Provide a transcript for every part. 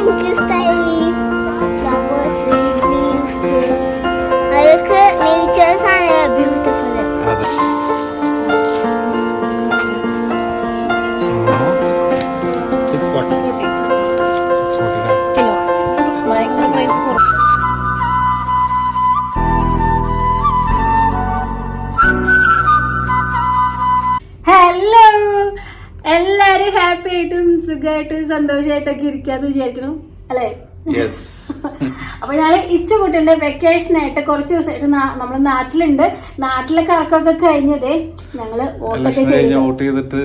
എനിക്ക് flowers leaves അതൊക്കെ natures ആണ് ബ്യൂട്ടിഫുൾ. ഹലോ, എല്ലാരും ഹാപ്പി ആയിട്ടും സുഖമായിട്ടും സന്തോഷമായിട്ടൊക്കെ ഇരിക്കാന്ന് വിചാരിക്കണം അല്ലേ? അപ്പൊ ഞങ്ങള് ഇച്ചുകുട്ടിന്റെ വെക്കേഷൻ ആയിട്ട് കുറച്ച് ദിവസമായിട്ട് നമ്മള് നാട്ടിലുണ്ട്. നാട്ടിലെ കറക്കമൊക്കെ കഴിഞ്ഞതേ ഞങ്ങള് വോട്ടൊക്കെ ചെയ്തിട്ട്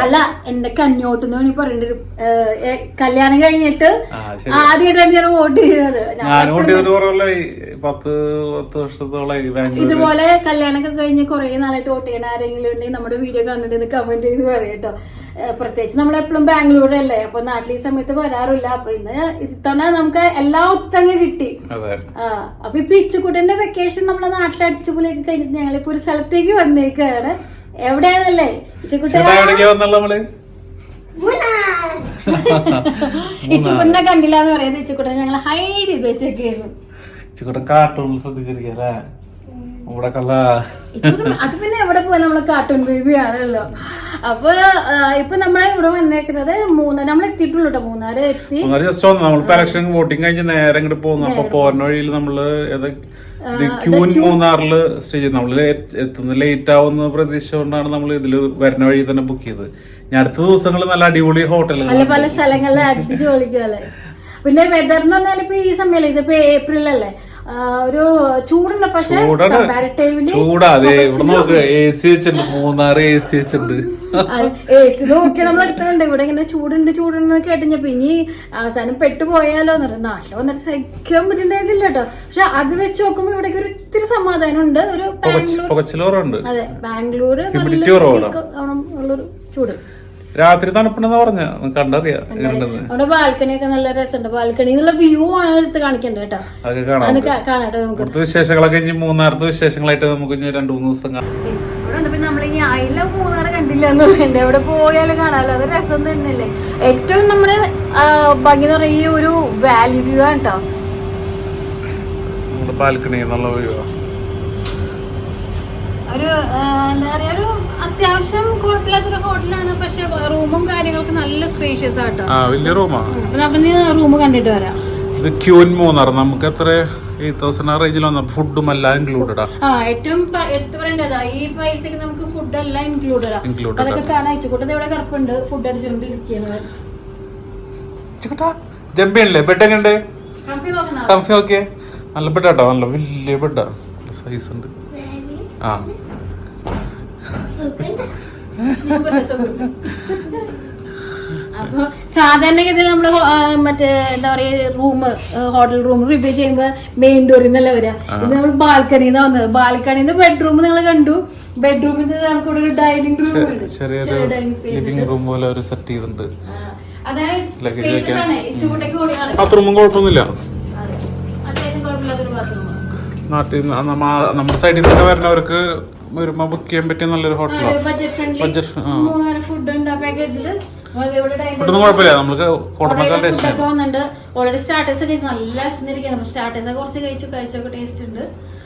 അല്ല, എന്റെ കഞ്ഞോട്ടെന്ന് വേണമെങ്കിൽ പറയേണ്ടി വരും. കല്യാണം കഴിഞ്ഞിട്ട് ആദ്യമായിട്ടാണ് ഞാൻ വോട്ട് ചെയ്യുന്നത്. ഇതുപോലെ കല്യാണമൊക്കെ കഴിഞ്ഞ് കുറെ നാളായിട്ട് വോട്ട് ചെയ്യണ ആരെങ്കിലും ഉണ്ടെങ്കിൽ നമ്മുടെ വീഡിയോ കണ്ടിട്ട് കമന്റ് ചെയ്ത് പറയട്ടോ. പ്രത്യേകിച്ച് നമ്മളെപ്പോഴും ബാംഗ്ലൂരല്ലേ, അപ്പൊ നാട്ടിൽ ഈ സമയത്ത് വരാറില്ല. അപ്പൊ ഇന്ന് ഇത്തവണ നമുക്ക് എല്ലാ ഒത്തങ്ങ് കിട്ടി. അപ്പൊ ഇപ്പൊ ഇച്ചുകുട്ടന്റെ വെക്കേഷൻ നമ്മളെ നാട്ടിൽ അടിച്ചുപൊളിയൊക്കെ കഴിഞ്ഞിട്ട് ഞങ്ങളിപ്പോ ഒരു സ്ഥലത്തേക്ക് വന്നേക്കാണ്. എവിടെയാണല്ലേ ഇച്ചുകുട്ടനെ കണ്ടില്ല എന്ന് പറയുന്നത്. ഇച്ചുകുട്ടനെ ഞങ്ങൾ ഹൈഡ് ചെയ്ത് വെച്ചേക്കായിരുന്നു. അത് പിന്നെ എവിടെ പോയാൽ നമ്മള് കാർട്ടൂൺ ബേബി ആണല്ലോ. അപ്പൊ ഇപ്പൊ നമ്മളെ ഇവിടെ വന്നേക്കുന്നത് നമ്മൾ എത്തിയിട്ടുള്ളൂ കേട്ടോ. മൂന്നാറ് എത്തി. വോട്ടിംഗ് കഴിഞ്ഞ് നേരെ ഇങ്ങോട്ട് പോകുന്നു. അപ്പൊ പോരുന്ന വഴിയിൽ നമ്മള് മൂന്നാറില് സ്റ്റേ ചെയ്ത് നമ്മള് എത്തുന്നത് ലേറ്റ് ആവുന്ന പ്രതീക്ഷ കൊണ്ടാണ് നമ്മൾ ഇതില് വരുന്ന വഴി തന്നെ ബുക്ക് ചെയ്തത്. ഞാൻ അടുത്ത ദിവസങ്ങളിൽ നല്ല അടിപൊളി ഹോട്ടലുകൾ പല സ്ഥലങ്ങളിൽ അടിച്ചു പൊളിക്കല്ലേ. പിന്നെ വെതർ എന്ന് പറഞ്ഞാൽ ഇപ്പൊ ഈ സമയം ഇതിപ്പോ ഏപ്രിൽ അല്ലേ, ഒരു ചൂടുണ്ട്. പക്ഷെ മൂന്നാറ് എ സി വെച്ചിട്ടുണ്ട്. എ സി നോക്കി നമ്മൾ എടുത്തിട്ടുണ്ട്. ഇവിടെ ഇങ്ങനെ ചൂടുണ്ട് കേട്ടിഞ്ഞപ്പോ ഇനി അവസാനം പെട്ടുപോയാലോ എന്ന് പറയും. നാട്ടിൽ വന്നിട്ട് സഹിക്കാൻ പറ്റുന്നുണ്ടായിരുന്നില്ല കേട്ടോ. പക്ഷെ അത് വെച്ച് നോക്കുമ്പോ ഇവിടെ ഒരു ഇത്തിരി സമാധാനം ഉണ്ട്. ഒരു അതെ, ബാംഗ്ലൂര് ഉള്ളൊരു ചൂട്. രാത്രി തണുപ്പുണ്ടെന്ന് പറഞ്ഞ കണ്ടറിയാം. അവിടെ ബാൽക്കണിയൊക്കെ നല്ല രസമുണ്ട്. ബാൽക്കണിന്നുള്ള വ്യൂ ആണ് എടുത്ത് കാണിക്കണ്ടേ കേട്ടോ. കാണാട്ടെ നമുക്ക് വിശേഷങ്ങളൊക്കെ മൂന്നാറത്തെ വിശേഷങ്ങളായിട്ട് നമുക്ക് 2-3 ദിവസം കാണാം. നമ്മളിനി ആയില്ല മൂന്നാറ് കണ്ടില്ല എന്ന് പറയണ്ടേ. എവിടെ പോയാലും കാണാമല്ലോ, അത് രസം തന്നെയല്ലേ. ഏറ്റവും നമ്മുടെ ഭംഗി എന്ന് പറയുക ഈ ഒരു വാലി വ്യൂ ആണ് കേട്ടോ. ബാൽക്കണി എന്നുള്ള വ്യൂ ഒരു എന്താ പറയാ, ഒരു അത്യാവശ്യം കുഴപ്പമില്ലാത്തൊരു ഹോട്ടലാണ്. പക്ഷെ റൂമും കാര്യങ്ങളൊക്കെ നല്ല സ്പേഷ്യസ് ആട്ടോ. വലിയ റൂമാണ്. നമുക്ക് റൂം കണ്ടിട്ട് വരാം. ഇത് ക്യൂൻ മൂന്നാർ. നമുക്ക് എത്ര 8,000 ആ റേഞ്ചിൽ വന്ന ഫുഡും എല്ലാം ഇൻക്ലൂഡഡ്. ഏറ്റവും എടുത്തു പറയേണ്ടതാ ഈ പൈസക്ക് നമുക്ക് ഫുഡ് എല്ലാം ഇൻക്ലൂഡഡ്. അതൊക്കെ കാണാൻ ഇച്ചുകൂട്ടത് ഇവിടെ കിടപ്പുണ്ട്. ഫുഡ് അടിച്ചുകൊണ്ടിരിക്കുന്നത്. ജമ്പിയല്ലേ ബെഡ് എങ്ങനെ കംഫി നോക്കിയേ. നല്ല ബെഡാട്ടോ, നല്ല വലിയ ബെഡാ, സൈസ് ഉണ്ട്. അപ്പൊ സാധാരണഗതിയിൽ നമ്മള് മറ്റേ എന്താ പറയാ ഹോട്ടൽ റൂം റിവ്യൂ ചെയ്യുമ്പോ മെയിൻ ഡോറിൽ നിന്നല്ല വരാ. ഇത് നമ്മൾ ബാൽക്കണിന്ന് വന്നത്. ബാൽക്കണിന്ന് ബെഡ്റൂം നിങ്ങൾ കണ്ടു. ബെഡ്റൂമിൽ നമുക്ക് ഇവിടെ ഒരു ഡൈനിങ് റൂം ഉണ്ട്. ചെറിയൊരു ലിവിംഗ് റൂം പോലെ ഒരു സെറ്റ് ചെയ്തിട്ടുണ്ട്. ബാത്റൂമും കുഴപ്പമൊന്നുമില്ല. അത്യാവശ്യം കുഴപ്പമില്ലാത്തൊരു ബാത്റൂം. നാട്ടിൽ നമ്മുടെ സൈഡിൽ നിന്ന് വരുന്നവർക്ക് വരുമ്പോ ബുക്ക് ചെയ്യാൻ പറ്റിയ നല്ലൊരു ഹോട്ടലാണ്. ഫുഡൊന്നും കുഴപ്പമില്ല. നമുക്ക് ഓൾറെഡി സ്റ്റാർട്ടേഴ്സ് കഴിച്ചു. നല്ല സ്റ്റാർട്ടേഴ്സ് കുറച്ച് കഴിച്ചൊക്കെ ടേസ്റ്റ് ഉണ്ട്.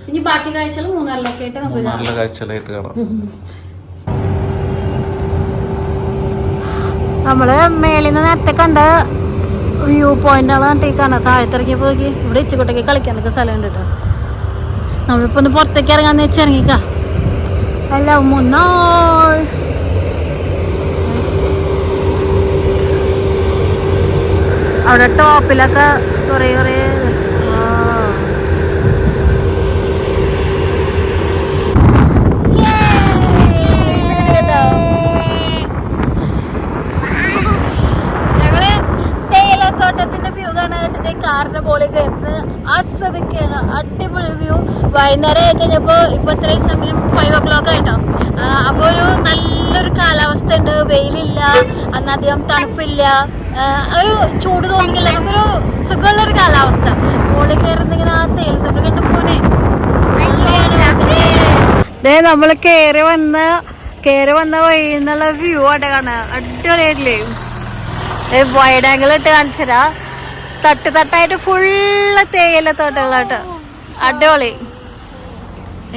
ഇനി ബാക്കി കാഴ്ചകൾ മൂന്നാറിലൊക്കെ ആയിട്ട് നമുക്ക് നല്ല കാഴ്ചകളായിട്ട് കാണാം. നമ്മള് മേളിൽ നിന്ന് നേരത്തെ കണ്ട വ്യൂ പോയിന്റുകളാണ് കാണാം. താഴത്തിറങ്ങിയപ്പോ ഇവിടെ ഇച്ചുകുട്ടയ്ക്ക് കളിക്കാനൊക്കെ സ്ഥലമുണ്ട് കേട്ടോ. നമ്മളിപ്പോ ഒന്ന് പുറത്തേക്ക് ഇറങ്ങാന്ന് വെച്ച് ഇറങ്ങിക്കാ. അല്ല മൂന്നാർ അവിടെ ടോപ്പിലൊക്കെ കുറേ ഞങ്ങള് തേയിലത്തോട്ടത്തിന്റെ വ്യൂ കാണാനായിട്ട് കാറിന്റെ പോലെ കയറുന്നത് ആസ്വദിക്കുകയാണ്. അടിപൊളി വ്യൂ. വൈകുന്നേരം ആയി കഴിഞ്ഞപ്പോ ഇപ്പൊ ഇത്രയും സമയം 5 o'clock ആയിട്ടോ. അപ്പൊ ഒരു നല്ലൊരു കാലാവസ്ഥ ഉണ്ട്. വെയിലില്ല, അന്നധികം തണുപ്പില്ല, ഒരു ചൂട് തോന്നില്ല. നമുക്കൊരു സുഖമുള്ളൊരു കാലാവസ്ഥ. മുകളിൽ കയറുന്നിങ്ങനെ ആ തേയിലത്തോട്ടം കണ്ടു പോനെ. നമ്മള് കയറി വന്ന വഴി എന്നുള്ള വ്യൂ ആട്ടെ കാണാൻ. അടിപൊളിയായിട്ടില്ലേ. വൈഡ് ആംഗിൾ ഇട്ട് കാണിച്ചരാ. തട്ട് തട്ടായിട്ട് ഫുള്ള് തേയില തോട്ടങ്ങളായിട്ട് അടിപൊളി.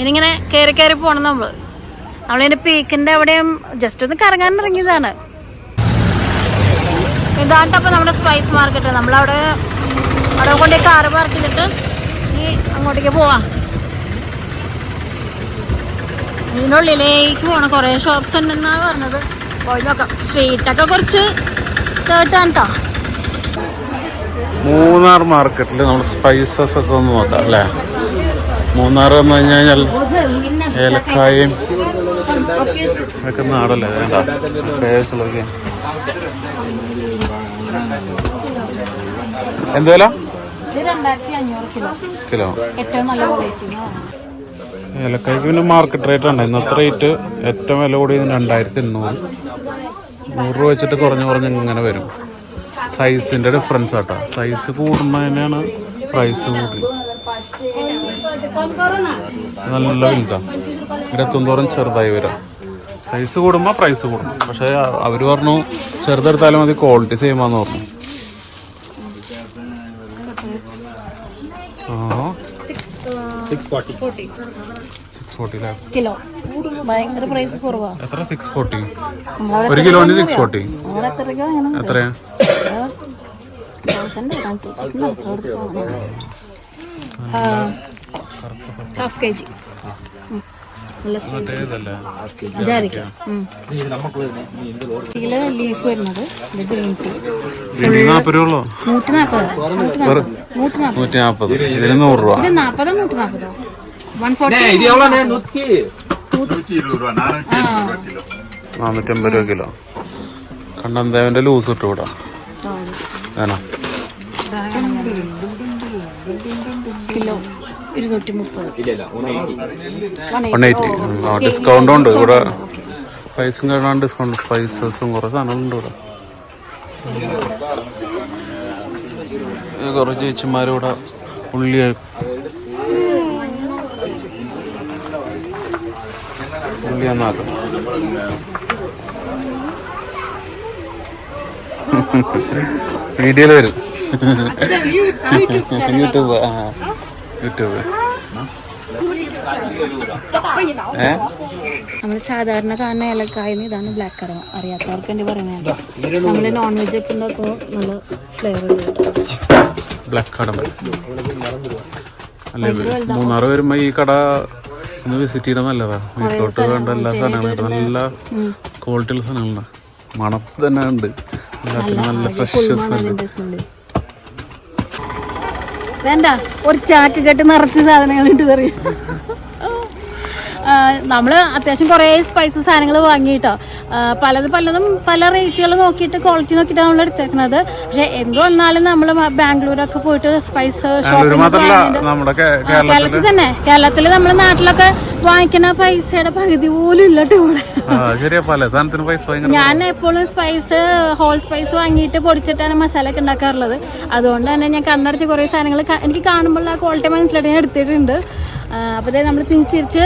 ഇനിങ്ങനെ കയറി കയറി പോണം നമ്മളിതിന്റെ പീക്കിന്റെ അവിടെയും ജസ്റ്റ് ഒന്ന് കറങ്ങാൻ ഇറങ്ങിയതാണ്. ഇതാണ്ടപ്പോ നമ്മുടെ സ്പൈസ് മാർക്കറ്റ്. നമ്മളവിടെ കൊണ്ട് കാറ് പാർക്ക് ചെയ്തിട്ട് ഇനി അങ്ങോട്ടേക്ക് പോവാം. ഇതിനുള്ളിലേക്ക് പോകണം. കുറേ ഷോപ്സ് ഉണ്ടെന്നാണ് പറഞ്ഞത്. പോയി നോക്കാം. സ്ട്രീറ്റൊക്കെ കുറച്ച് കേട്ടാണ് കേട്ടോ. മൂന്നാർ മാർക്കറ്റിൽ നമ്മൾ സ്പൈസസ് ഒക്കെ ഒന്ന് നോക്കാം അല്ലേ. മൂന്നാർ വന്നു കഴിഞ്ഞാൽ ഏലക്കായും ഒക്കെ നാടല്ലേ വേണ്ടൊക്കെ. എന്ത് വില? കിലോ. ഏലക്കായ്ക്ക് പിന്നെ മാർക്കറ്റ് റേറ്റ് ഉണ്ട്. ഇന്നത്തെ റേറ്റ് ഏറ്റവും വില കൂടിയത് 2800. 100 രൂപ വെച്ചിട്ട് കുറഞ്ഞ് ഇങ്ങനെ വരും. സൈസിന്റെ ഡിഫറൻസ് ആട്ടോ. സൈസ് കൂടുന്നതിനാണ് പ്രൈസ് കൂടി. നല്ല വലുതാ. ഇടത്തുന്തോറും ചെറുതായി വരാം. സൈസ് കൂടുമ്പോൾ പ്രൈസ് കൂടും. പക്ഷെ അവർ പറഞ്ഞു ചെറുതെടുത്താലും മതി, ക്വാളിറ്റി സെയിം ആണെന്ന് പറഞ്ഞു. കിലോ ഭയങ്കര പ്രൈസ് കുറവാ. എത്ര? 640. 1 കിലോന് 640. എത്രയാ? 1/2 kg. ലീഫ് വരുന്നത് 140 രൂപ. 140. ഇതിന് 100 രൂപ. 450 രൂപ കിലോ. കണ്ടന്തേവന്റെ ലൂസ് ഇട്ടുകൂടാ. കിലോ 180. ഡിസ്കൗണ്ടും ഉണ്ട് ഇവിടെ. പ്രൈസും കാണാൻ ഡിസ്കൗണ്ട്. സ്പൈസസും കുറേ സാധനങ്ങളുണ്ട് ഇവിടെ. കുറേ ചേച്ചിമാരിവിടെ ഉള്ളിയാന്നാക്കാം. വീഡിയോയിൽ വരും. യൂട്യൂബ്. നമ്മൾ സാധാരണ കാണുന്ന ഏലക്കായന്ന് ഇതാണ് ബ്ലാക്ക് കറവ. അറിയാത്തവർക്ക് വേണ്ടി പറയുന്നത്. നമ്മള് നോൺ വെജ് ഒക്കെ ഉണ്ടാക്കുമ്പോൾ നല്ല ഫ്ലേവർ ബ്ലാക്ക് കട അല്ലേ. മൂന്നാർ വരുമ്പോ ഈ കട ഒന്ന് വിസിറ്റ് ചെയ്താൽ നല്ലതാ. വീട്ടിലോട്ട് വേണ്ട എല്ലാ സാധനങ്ങളും നല്ല ക്വാളിറ്റിയുള്ള സാധനങ്ങളുണ്ട്. മണത്ത് തന്നെ ഉണ്ട്. എല്ലാത്തിനും നല്ല ഫ്രഷ് സ്മെല്ല്. വേണ്ട ഒരു ചാക്ക് കെട്ട് നിറച്ച് സാധനങ്ങളുണ്ട് പറയും. നമ്മൾ അത്യാവശ്യം കുറേ സ്പൈസസ് സാധനങ്ങൾ വാങ്ങിയിട്ടോ. പലതും പല റേറ്റുകൾ നോക്കിയിട്ട് ക്വാളിറ്റി നോക്കിയിട്ടാണ് നമ്മൾ എടുത്തേക്കുന്നത്. പക്ഷെ എന്ത് വന്നാലും നമ്മൾ ബാംഗ്ലൂരൊക്കെ പോയിട്ട് സ്പൈസ് കേരളത്തിൽ നമ്മൾ നാട്ടിലൊക്കെ വാങ്ങിക്കുന്ന പൈസയുടെ പകുതി പോലും ഇല്ലട്ടോ ഇവിടെ. ഞാൻ എപ്പോഴും സ്പൈസ് ഹോൾ സ്പൈസ് വാങ്ങിയിട്ട് പൊടിച്ചിട്ടാണ് മസാല ഒക്കെ ഉണ്ടാക്കാറുള്ളത്. അതുകൊണ്ട് തന്നെ ഞാൻ കണ്ണടച്ച് കുറേ സാധനങ്ങൾ എനിക്ക് കാണുമ്പോൾ ആ ക്വാളിറ്റി മനസ്സിലായിട്ട് ഞാൻ എടുത്തിട്ടുണ്ട്. അപ്പോൾ നമ്മൾ തിരിച്ച്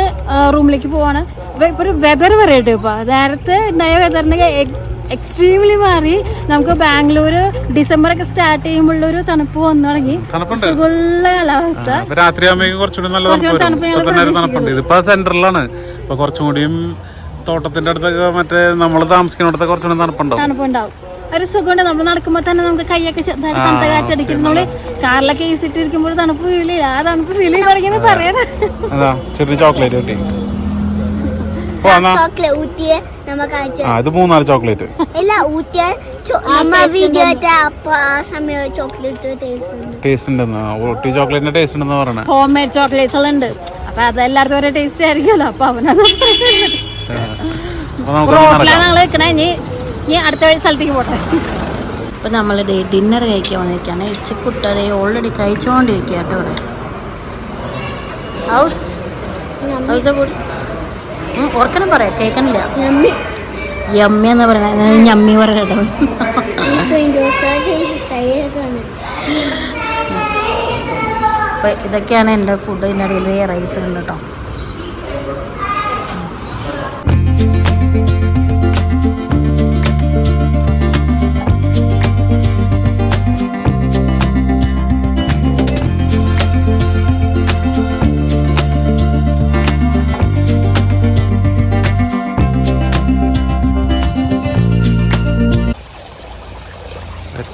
റൂമിലേക്ക് പോവാണ്. അപ്പോൾ ഇപ്പോൾ ഒരു വെതർ പറയട്ടെ. ഇപ്പോൾ നേരത്തെ ഉണ്ടായ വെതറിന് എക്സ്ട്രീംലി മാറി. നമുക്ക് ബാംഗ്ലൂർ ഡിസംബറൊക്കെ സ്റ്റാർട്ട് ചെയ്യുമ്പോഴൊരു തണുപ്പ് വന്നു തുടങ്ങി. സുഖമുള്ള കാലാവസ്ഥ. രാത്രിയാകുമ്പോൾ കുറച്ചുകൂടി നല്ല തണുപ്പുണ്ട്. ഇതിപ്പോ സെന്ററിലാണ്. ഇപ്പൊ കുറച്ചും കൂടിയും തോട്ടത്തിന്റെ അടുത്തൊക്കെ മറ്റേ നമ്മൾ താമസിക്കുന്നിടത്ത് കുറച്ചുകൂടി തണുപ്പുണ്ടാവും. ഒരു സുഖമുണ്ട്. നമ്മൾ നടക്കുമ്പോ തന്നെ നമുക്ക് കൈയൊക്കെ തണുത്ത കാറ്റടിക്കും. നമ്മള് കാറിലൊക്കെ ഈസിട്ടിരിക്കുമ്പോൾ തണുപ്പ് ഫീൽ ചെയ്യില്ല. ആ തണുപ്പ് ഫീൽ ചെയ്ത് തുടങ്ങിയെന്ന് പറയാൻ ചെറിയ ചോക്ലേറ്റ് കിട്ടി. ഇത് 3-4 ചോക്ലേറ്റ് ടേസ്റ്റ് ഉണ്ടെന്ന്. ഊട്ടി ചോക്ലേറ്റിന്റെ ടേസ്റ്റ് ഉണ്ടെന്ന് പറയണേ. ഹോം മെയ്ഡ് ചോക്ലേറ്റ്സ് ഉണ്ട്. അപ്പൊ അതെല്ലാവർക്കും ഒരേ ടേസ്റ്റ് ആയിരിക്കുമല്ലോ. അപ്പൊ അവനത് റോഡിലാണ് ഞങ്ങൾ വെക്കണേ. ഇനി അടുത്ത സ്ഥലത്തേക്ക് പോട്ടെ. അപ്പൊ നമ്മൾ ഡിന്നർ കഴിക്കാൻ വന്നിരിക്കുകയാണ്. ഇച്ചക്കുട്ടനെ ഓൾറെഡി കഴിച്ചുകൊണ്ടിരിക്കുക കേട്ടോ ഇവിടെ. ഓർക്കണം പറയാം, കേൾക്കണില്ല. യമ്മി എന്ന് പറയണ ഞമ്മി പറയട്ടോ. അപ്പൊ ഇതൊക്കെയാണ് എൻ്റെ ഫുഡ്. ഇതിൻ്റെ ഇടയിൽ റൈസ് ഉണ്ട് കേട്ടോ.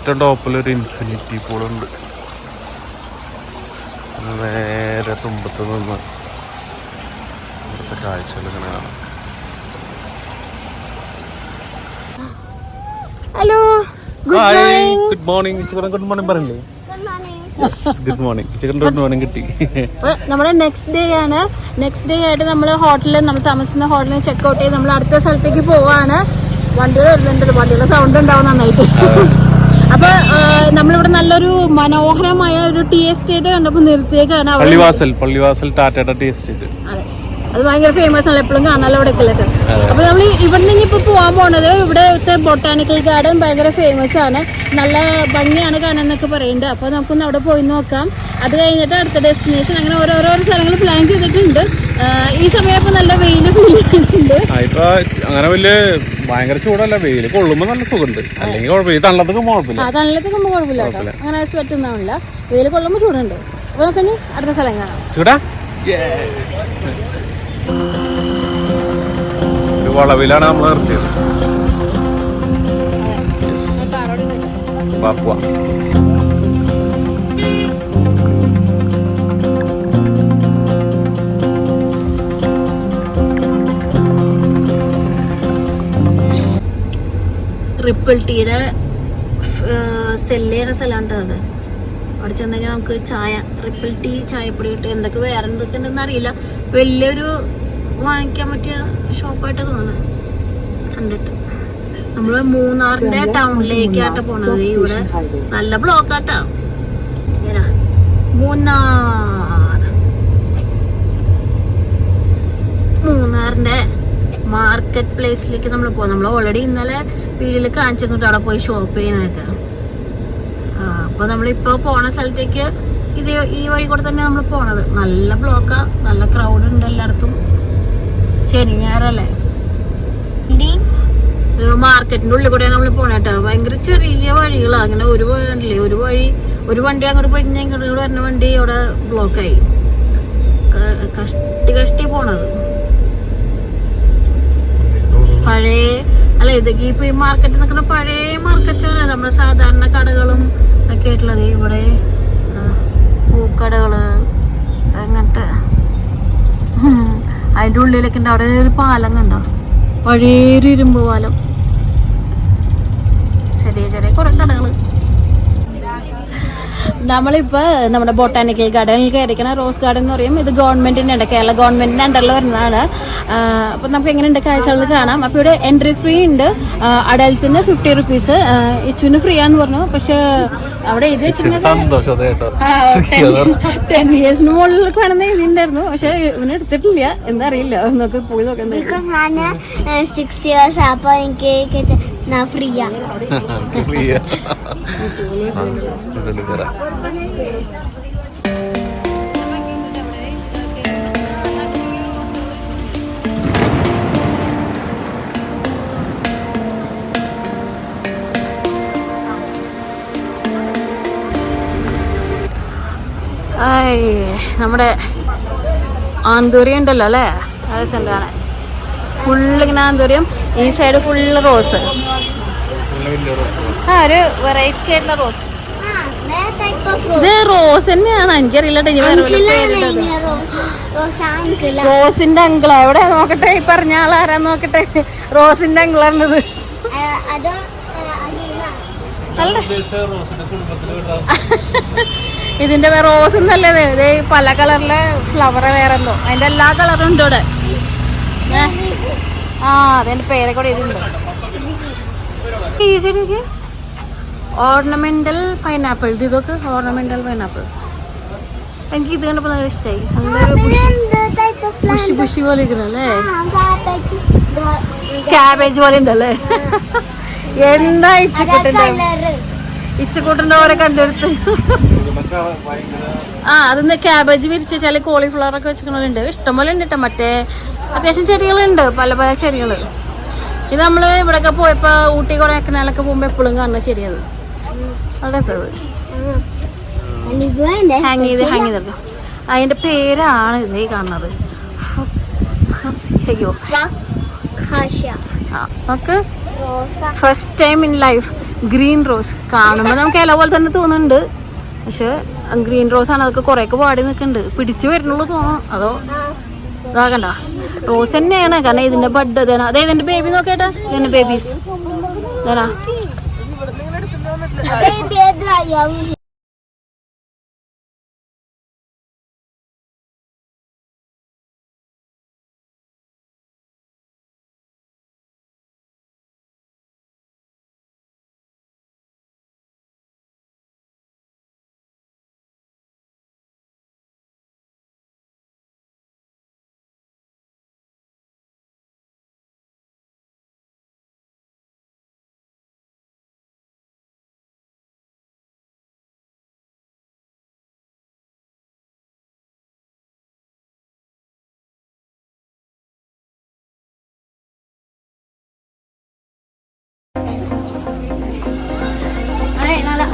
ഏറ്റവും ടോപ്പിലൊരു ഇൻഫിനിറ്റി പൂളുണ്ട്. നേരെ തുമ്പത്ത് നിന്ന് ഇവിടുത്തെ കാഴ്ചകൾ ഇങ്ങനെ കാണാം. Hello, good morning. Good morning. Good morning പറയണ്ടേ? Good morning. ഗുഡ് മോർണിംഗ് കിട്ടി. നമ്മുടെ നെക്സ്റ്റ് ഡേ ആണ്. നെക്സ്റ്റ് ഡേ ആയിട്ട് നമ്മൾ ഹോട്ടലിൽ, നമ്മൾ താമസിക്കുന്ന ഹോട്ടലിൽ ചെക്കൗട്ട് ചെയ്ത് നമ്മൾ അടുത്ത സ്ഥലത്തേക്ക് പോവാണ്. വണ്ടികൾ വരുന്നുണ്ട്, വണ്ടികളുടെ സൗണ്ട് ഉണ്ടാവും നന്നായിട്ട്. അപ്പൊ നമ്മളിവിടെ നല്ലൊരു മനോഹരമായ ഒരു ടീ എസ്റ്റേറ്റ് കണ്ടപ്പോ നിർത്തിയേക്കാണ്. പള്ളിവാസൽ ടാറ്റയുടെ ടീ എസ്റ്റേറ്റ്. അതെ, അത് ഭയങ്കര ഫേമസ് ആണ്, എപ്പോഴും കാണാലോ ഇവിടേക്കുള്ളത്. അപ്പൊ നമ്മൾ ഇവിടെ നിന്ന് ഇപ്പൊ പോകാൻ പോണത് ഇവിടുത്തെ ബൊട്ടാനിക്കൽ ഗാർഡൻ ഭയങ്കര ഫേമസ് ആണ്, നല്ല ഭംഗിയാണ് കാണാൻ എന്നൊക്കെ പറയുന്നുണ്ട്. അപ്പൊ നമുക്കൊന്ന് അവിടെ പോയി നോക്കാം. അത് കഴിഞ്ഞിട്ട് അടുത്ത ഡെസ്റ്റിനേഷൻ, അങ്ങനെ ഓരോരോ സ്ഥലങ്ങൾ പ്ലാൻ ചെയ്തിട്ടുണ്ട്. ഈ സമയം ഇപ്പൊ നല്ല വെയില് ഉണ്ട്. ഇപ്പൊ അങ്ങനെ വലിയ ഭയങ്കര ചൂടല്ല, വെയില് കൊള്ളുമ്പോ നല്ല സുഖമുണ്ട്. അല്ലെങ്കിൽ കുഴപ്പമില്ല, തണലത്തൊക്കെ കുഴപ്പമില്ല. തണലത്തൊക്കെ കുഴപ്പമില്ല കേട്ടോ, അങ്ങനെ സ്വെറ്റ് ഒന്നാവില്ല. വെയില് കൊള്ളുമ്പോ ചൂടുണ്ട്. അപ്പൊ നമുക്ക് അടുത്ത സ്ഥലം കാണാം. ചൂടാ ഒരു വളവിലാണ് നമ്മൾ നിർത്തിയത്. പാപ്പുവ റിപ്പിൾ ടീയുടെ സെല്ല് ചെയ്യുന്ന സ്ഥലമുണ്ട്. അവിടെ ചെന്ന് കഴിഞ്ഞാൽ നമുക്ക് ചായ, റിപ്പിൾ ടീ ചായപ്പൊടി കിട്ടും. എന്തൊക്കെ വേറെ എന്തൊക്കെ ഉണ്ടെന്ന് അറിയില്ല. വലിയൊരു വാങ്ങിക്കാൻ പറ്റിയ ഷോപ്പായിട്ട് തോന്നുന്നു കണ്ടിട്ട്. നമ്മള് മൂന്നാറിന്റെ ടൗണിലേക്കാട്ട് പോണത്. ഇവിടെ നല്ല ബ്ലോക്കാട്ടാ. മൂന്നാറിന്റെ മാർക്കറ്റ് പ്ലേസിലേക്ക് നമ്മൾ പോകും. നമ്മൾ ഓൾറെഡി ഇന്നലെ വീട്ടിൽ കാണിച്ചിരുന്നിട്ട് അവിടെ പോയി ഷോപ്പ് ചെയ്യാനൊക്കെ. അപ്പൊ നമ്മളിപ്പോ പോണ സ്ഥലത്തേക്ക് ഈ വഴി കൂടെ തന്നെ നമ്മൾ പോണത്. നല്ല ബ്ലോക്കാ, നല്ല ക്രൗഡ് ഉണ്ട് എല്ലായിടത്തും. ശനി ഞായറല്ലേ. മാർക്കറ്റിന്റെ ഉള്ളിൽ കൂടെ നമ്മൾ പോണേട്ടോ. ഭയങ്കര ചെറിയ വഴികളാ. അങ്ങനെ ഒരു വണ്ടി അങ്ങോട്ട് പോയി കഴിഞ്ഞാൽ ഇങ്ങോട്ട് വരുന്ന വണ്ടി അവിടെ ബ്ലോക്കായി. കഷ്ടി പോണത്. ഇതൊക്കെ ഇപ്പൊ ഈ മാർക്കറ്റ് നിൽക്കുന്ന പഴയ മാർക്കറ്റാണ്. നമ്മുടെ സാധാരണ കടകളും ഒക്കെ ആയിട്ടുള്ളത്. ഇവിടെ പൂക്കടകള് അങ്ങനത്തെ. അതിന്റെ ഉള്ളിലൊക്കെ ഉണ്ട്. അവിടെ ഒരു പാലം കണ്ടോ, പഴയൊരു ഇരുമ്പ് പാലം. ചെറിയ ചെറിയ കുറെ കടകള്. നമ്മളിപ്പോൾ നമ്മുടെ ബൊട്ടാനിക്കൽ ഗാർഡനിൽ കയറിയിരിക്കുന്ന റോസ് ഗാർഡൻ എന്ന് പറയും. ഇത് ഗവൺമെൻറ്റിൻ്റെ ഉണ്ട്, കേരള ഗവൺമെൻറ്റിൻ്റെ അണ്ടറിൽ വരുന്നതാണ്. അപ്പം നമുക്ക് എങ്ങനെയുണ്ട് കാഴ്ചകൾ കാണാം. അപ്പോൾ ഇവിടെ എൻട്രി ഫ്രീ ഉണ്ട്. അഡൽസിന് 50 റുപ്പീസ്, ഇച്ചുവിന് ഫ്രീ ആന്ന് പറഞ്ഞു. പക്ഷെ അവിടെ ഇത് 10 ഇയേഴ്സിന് മുകളിലൊക്കെ വേണമെന്ന് എഴുതിയിട്ടുണ്ടായിരുന്നു. പക്ഷെ ഇവന് എടുത്തിട്ടില്ല, എന്താ അറിയില്ല. നമുക്ക് പോയി നോക്കാം. 6 ഇയേഴ്സ് അപ്പോൾ എനിക്ക് ഫ്രീയാ. നമ്മുടെ ആന്തൂര്യം ഉണ്ടല്ലോ അല്ലേ, അത് സെന്ററാണ്. ഫുള്ളിങ്ങനെ ആന്തൂര്യം, ഈ സൈഡ് ഫുള്ള് റോസ്. ഒരു വെറൈറ്റി ആയിട്ടുള്ള റോസ്. ഇത് റോസ് തന്നെയാണ്, എനിക്കറിയില്ല. റോസിന്റെ അങ്കിളാ. എവിടെ നോക്കട്ടെ, ഈ പറഞ്ഞ ആളാരാ നോക്കട്ടെ. റോസിന്റെ അങ്കിളാണത്. ഇതിന്റെ റോസ് എന്നല്ലേ ഇത്. പല കളറിലെ ഫ്ലവർ വേറെ എന്തോ, അതിന്റെ എല്ലാ കളറും ഉണ്ട് ഇവിടെ. അതിന്റെ പേരെ കൂടെ ഇതുണ്ട്. ഈ ചെടിക്ക് ഓർണമെന്റൽ പൈനാപ്പിൾ. ഇതൊക്കെ ഓർണമെന്റൽ പൈനാപ്പിൾ. എനിക്ക് ഇത് കണ്ടപ്പോ നല്ല ഇഷ്ടമായി. നല്ലൊരു ബുഷി പോലെ ഇരിക്കണല്ലേ, ക്യാബേജ് പോലെ ഉണ്ടല്ലേ. എന്താ ഇച്ചക്കൂട്ടന്റെ ഓരോ കണ്ടെടുത്ത്. അതൊന്ന് ക്യാബേജ് വിരിച്ച് വെച്ചാല് കോളിഫ്ലവർ ഒക്കെ വെച്ചിട്ടുണ്ട്. ഇഷ്ടംപോലെ ഉണ്ട് കേട്ടോ. മറ്റേ അത്യാവശ്യം ചെടികളുണ്ട്, പല പല ചെടികള്. ഇത് നമ്മള് ഇവിടെയൊക്കെ പോയപ്പോ ഊട്ടി കൊടൈക്കനാലൊക്കെ പോകുമ്പോ എപ്പോഴും കാണുന്ന ചെടിയത്. നല്ല രസത്. ഹാങ് ചെയ്ത് അതിന്റെ പേരാണ് ഇതേ കാണുന്നത്. അയ്യോ, നമുക്ക് first time in life green rose കാണുമ്പോൾ നമുക്ക് ഇല പോലെ തന്നെ തോന്നുന്നുണ്ട്, പക്ഷെ ഗ്രീൻ റോസ് ആണ്. അതൊക്കെ കുറേയൊക്കെ പാടി നിൽക്കുന്നുണ്ട്. പിടിച്ചു വരുന്നുള്ളൂ തോന്നുന്നു, അതോ ഇതാകണ്ട റോസ് തന്നെയാണ്. കാരണം ഇതിന്റെ ബഡ് ഇതേനാ, അതെ ഇതിന്റെ ബേബി നോക്കേട്ടാ, ഇതിന്റെ ബേബീസ് ഇതേനാ.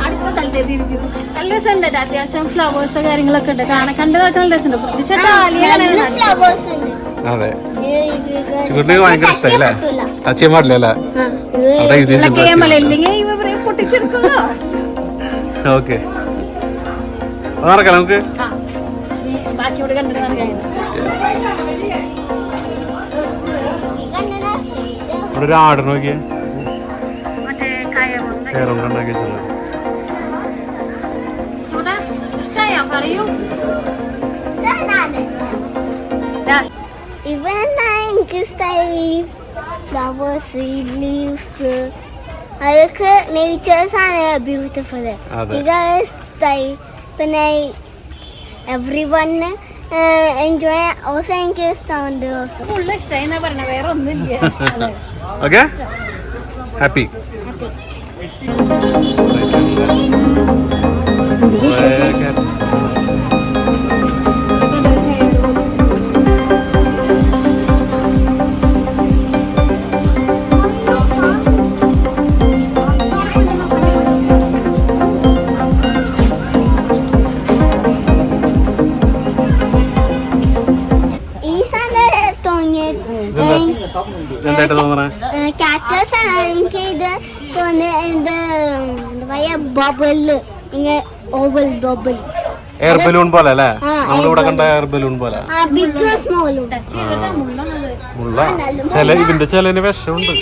അടുത്ത സ്ഥലത്തേക്ക് ഇരിക്കുന്നു. നല്ല രസമുണ്ട്. അത്യാവശ്യം ഫ്ലവേഴ്സ് കാര്യങ്ങളൊക്കെ ഉണ്ട്. കണ്ടതൊക്കെ നല്ല രസമുണ്ട്. പ്രത്യേകിച്ച് അതെ ഭയങ്കര ഇഷ്ടല്ലേ, ടച്ച് ചെയ്യാൻ പാടില്ല പൊട്ടിച്ചെടുക്കുക. ഓക്കെ നടക്കാം നമുക്ക്. ബാക്കിയോട് കണ്ടിട്ട് നടക്കാം. ഇവിടെ ഒരു ആട് നോക്കിയേ, കയറുണ്ടാക്കി വെച്ചത്. എനിക്ക് ഫ്ലവേഴ്സ്, ലീവ്സ്, അതൊക്കെ നേച്ചേഴ്സ് ആണ് ബ്യൂട്ടിഫുൾ. പിന്നെ എവ്രി വൺ എൻജോയ് ഓൾസോ. എനിക്ക് ഇഷ്ടമുണ്ട് ഫുള്ള് ഇഷ്ടമായി പറഞ്ഞ വേറെ ഒന്നുമില്ല. Okay happy. എന്തായിട്ട് തോന്നണേ? കാക്ടസ് ആണ് എനിക്ക് ഇത് തോന്നുന്നത്. ബബിള് ഇങ്ങനെ ഓവൽ ബബിൾ, എയർ ബലൂൺ പോലെ അല്ലേ? നമ്മളിവിടെ കണ്ട എയർ ബലൂൺ പോലെ. മുള്ള ഇതിന്റെ ചിലന് വിഷമുണ്ട്.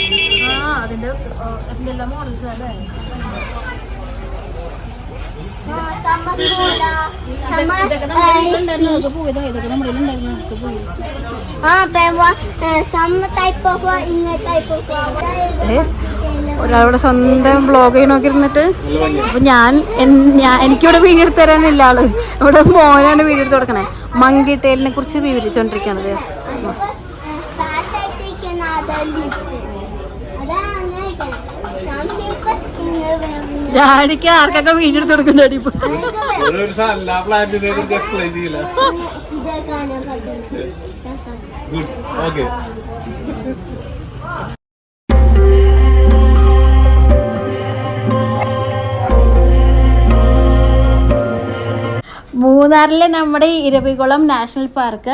ഒരാളുടെ സ്വന്തം വ്ളോഗ് നോക്കിയിരുന്നിട്ട് അപ്പൊ എനിക്കിവിടെ വീഡിയോ എടുത്ത് തരാനില്ല. ആള് ഇവിടെ മോനാണ് വീഡിയോ എടുത്ത് കൊടുക്കണേ. മങ്കി ടൈലിനെ കുറിച്ച് വിവരിച്ചോണ്ടിരിക്കണത്. ഡാഡിക്ക് ആർക്കൊക്കെ വീഡിയോ എടുത്ത് കൊടുക്കുന്നുണ്ട്. ഇപ്പൊ മൂന്നാറിലെ നമ്മുടെ ഇരവികുളം നാഷണൽ പാർക്ക്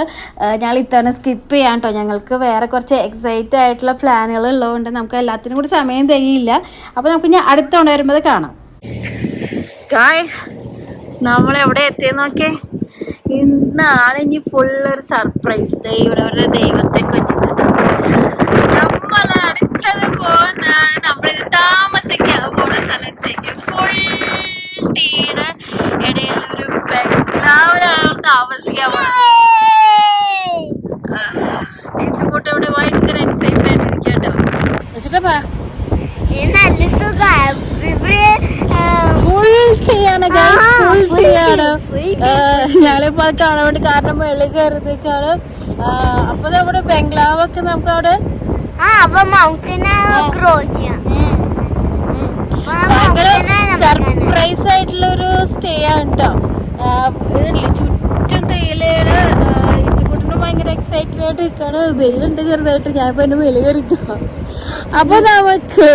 ഞങ്ങൾ ഇത്തവണ സ്കിപ്പ് ചെയ്യാം കേട്ടോ. ഞങ്ങൾക്ക് വേറെ കുറച്ച് എക്സൈറ്റ് ആയിട്ടുള്ള പ്ലാനുകൾ ഉള്ളതുകൊണ്ട് നമുക്ക് എല്ലാത്തിനും കൂടി സമയം തികയില്ല. അപ്പോൾ നമുക്ക് ഇനി അടുത്ത തവണ വരുമ്പോൾ കാണാം. ഗായ്സ്, നമ്മളെവിടെ എത്തിയെന്ന് നോക്കിയേ. ഇന്നാണ് ഇനി ഫുള്ളൊരു സർപ്രൈസ്. ഇവിടെ അവരുടെ ദൈവത്തേക്ക് വെച്ചിട്ടുണ്ട്. നമ്മൾ അടുത്തത് പോകുന്നതാണ് നമ്മളിത് താമസിക്കാൻ പോകുന്ന സ്ഥലത്തേക്ക്. ഫുൾ തീയുടെ ഇടയിൽ ഒരു ബംഗ്ലാവിലാണ് താമസിക്കാൻ പോകുന്നത്. ഇതുകൂട്ട് ഇവിടെ ഭയങ്കര എക്സൈറ്റഡ് ആയിട്ടിരിക്കട്ടോ. വെച്ചിട്ടാ ഞങ്ങളിപ്പോ അത് കാണാൻ വേണ്ടി കാരണം വെളിയിൽ കയറിയേക്കാണ്. അപ്പൊ നമ്മുടെ ബംഗ്ലാവൊക്കെ നമുക്ക് അവിടെ സർപ്രൈസ് ആയിട്ടുള്ള ഒരു സ്റ്റേ ആണ് കേട്ടോ. ഇതില്ലേ ചുറ്റും തേയിലയാണ്. ഇച്ചുകൂട്ടിന് ഭയങ്കര എക്സൈറ്റഡ് ആയിട്ട് നിൽക്കാണ്. വെയിലുണ്ട് ചെറുതായിട്ട്. ഞാനിപ്പോ എന്നെ വെളി കയറിക്കോ. അപ്പൊ നമുക്ക്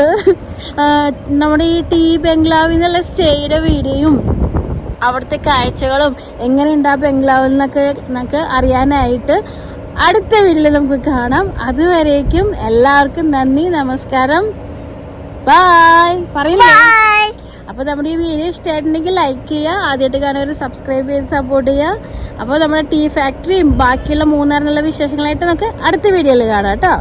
നമ്മുടെ ഈ ടീ ബംഗ്ലാവിൽ നിന്നുള്ള സ്റ്റേയുടെ വീഡിയോയും അവിടുത്തെ കാഴ്ചകളും എങ്ങനെയുണ്ട് ആ ബംഗ്ലാവിൽ നിന്നൊക്കെ നമുക്ക് അറിയാനായിട്ട് അടുത്ത വീഡിയോയിൽ നമുക്ക് കാണാം. അതുവരേക്കും എല്ലാവർക്കും നന്ദി, നമസ്കാരം. ബൈ പറയില്ലേ. ബൈ. അപ്പോൾ നമ്മുടെ ഈ വീഡിയോ ഇഷ്ടമായിട്ടുണ്ടെങ്കിൽ ലൈക്ക് ചെയ്യുക, ആദ്യമായിട്ട് കാണുന്നവർ സബ്സ്ക്രൈബ് ചെയ്ത് സപ്പോർട്ട് ചെയ്യുക. അപ്പോൾ നമ്മുടെ ടീ ഫാക്ടറിയും ബാക്കിയുള്ള മൂന്നാറിനുള്ള വിശേഷങ്ങളായിട്ട് നമുക്ക് അടുത്ത വീഡിയോയിൽ കാണാം കേട്ടോ.